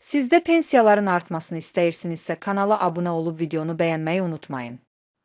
Siz də pensiyaların artmasını istəyirsinizsə kanala abunə olub videonu bəyənməyi unutmayın.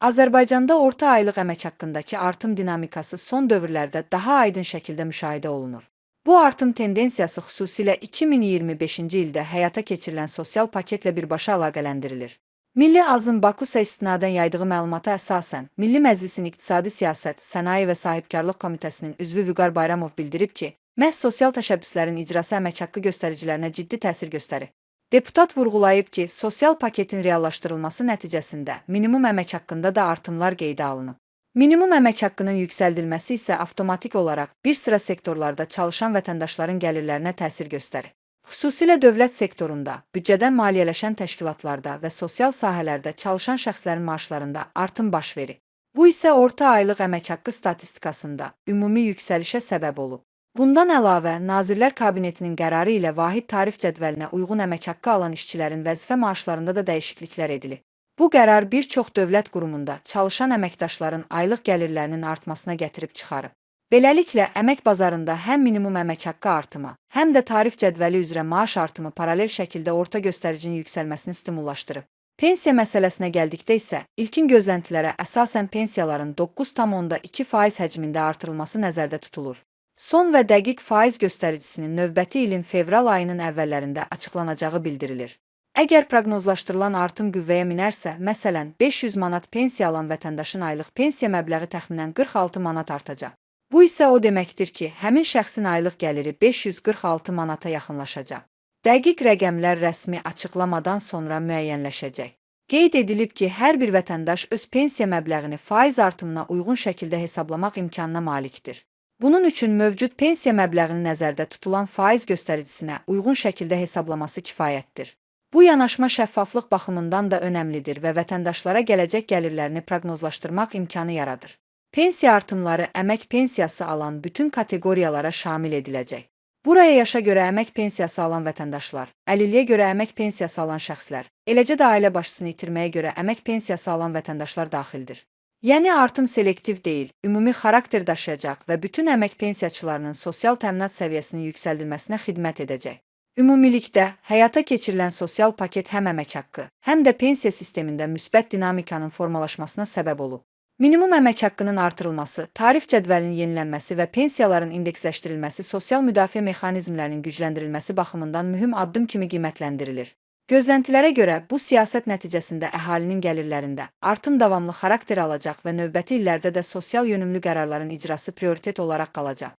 Azərbaycanda orta aylıq əmək haqqındakı artım dinamikası son dövrlərdə daha aydın şəkildə müşahidə olunur. Bu artım tendensiyası xüsusilə 2025-ci ildə həyata keçirilən sosial paketlə birbaşa əlaqələndirilir. Milli Azın Bakusa istinadən yaydığı məlumata əsasən, Milli Məclisin İqtisadi Siyasət, Sənaye və Sahibkarlıq Komitəsinin üzvü Vüqar Bayramov bildirib ki, məhz sosial təşəbbüslərin icrası əmək haqqı göstəricilərinə ciddi təsir göstərir. Deputat vurğulayıb ki, sosial paketin reallaşdırılması nəticəsində minimum əmək haqqında da artımlar qeydə alınıb. Minimum əmək haqqının yüksəldilməsi isə avtomatik olaraq bir sıra sektorlarda çalışan vətəndaşların gəlirlərinə təsir göstərir. Xüsusilə dövlət sektorunda, büdcədən maliyyələşən təşkilatlarda və sosial sahələrdə çalışan şəxslərin maaşlarında artım baş verir. Bu isə orta aylıq əmək haqqı statistikasında ümumi yüksəlişə səbəb olub. Bundan əlavə, Nazirlər Kabinetinin qərarı ilə vahid tarif cədvəlinə uyğun əmək haqqı alan işçilərin vəzifə maaşlarında da dəyişikliklər edilir. Bu qərar bir çox dövlət qurumunda çalışan əməkdaşların aylıq gəlirlərinin artmasına gətirib çıxarıb. Beləliklə, əmək bazarında həm minimum əmək haqqı artımı, həm də tarif cədvəli üzrə maaş artımı paralel şəkildə orta göstəricinin yüksəlməsini stimullaşdırıb. Pensiya məsələsinə gəldikdə isə, ilkin gözləntilərə əsasən pensiyaların 9,2% həcmində artırılması nəzərdə tutulur. Son və dəqiq faiz göstəricisinin növbəti ilin fevral ayının əvvəllərində açıqlanacağı bildirilir. Əgər proqnozlaşdırılan artım qüvvəyə minərsə, məsələn, 500 manat pensiya alan vətəndaşın aylıq pensiya məbləği təxminən 46 manat artacaq. Bu isə o deməkdir ki, həmin şəxsin aylıq gəliri 546 manata yaxınlaşacaq. Dəqiq rəqəmlər rəsmi açıqlamadan sonra müəyyənləşəcək. Qeyd edilib ki, hər bir vətəndaş öz pensiya məbləğini faiz artımına uyğun şəkildə hesablamaq imkanına malikdir. Bunun üçün mövcud pensiya məbləğini nəzərdə tutulan faiz göstəricinə uyğun şəkildə hesablaması kifayətdir. Bu yanaşma şəffaflıq baxımından da önəmlidir və vətəndaşlara gələcək gəlirlərini proqnozlaşdırmaq imkanı yaradır. Pensiya artımları əmək pensiyası alan bütün kateqoriyalara şamil ediləcək. Buraya yaşa görə əmək pensiyası alan vətəndaşlar, əlilliyə görə əmək pensiyası alan şəxslər, eləcə də ailə başçısını itirməyə görə əmək pensiyası alan vətəndaşlar daxildir. Yəni artım selektiv deyil, ümumi xarakter daşıyacaq və bütün əmək pensiyaçılarının sosial təminat səviyyəsinin yüksəldilməsinə xidmət edəcək. Ümumilikdə, həyata keçirilən sosial paket həm əmək haqqı, həm də pensiya sistemində müsbət dinamikanın formalaşmasına səbəb olub. Minimum əmək haqqının artırılması, tarif cədvəlinin yenilənməsi və pensiyaların indeksləşdirilməsi sosial müdafiə mexanizmlərinin gücləndirilməsi baxımından mühüm addım kimi qiymətləndirilir. Gözləntilərə görə, bu siyasət nəticəsində əhalinin gəlirlərində artım davamlı xarakter alacaq və növbəti illərdə də sosial yönümlü qərarların icrası prioritet olaraq qalacaq.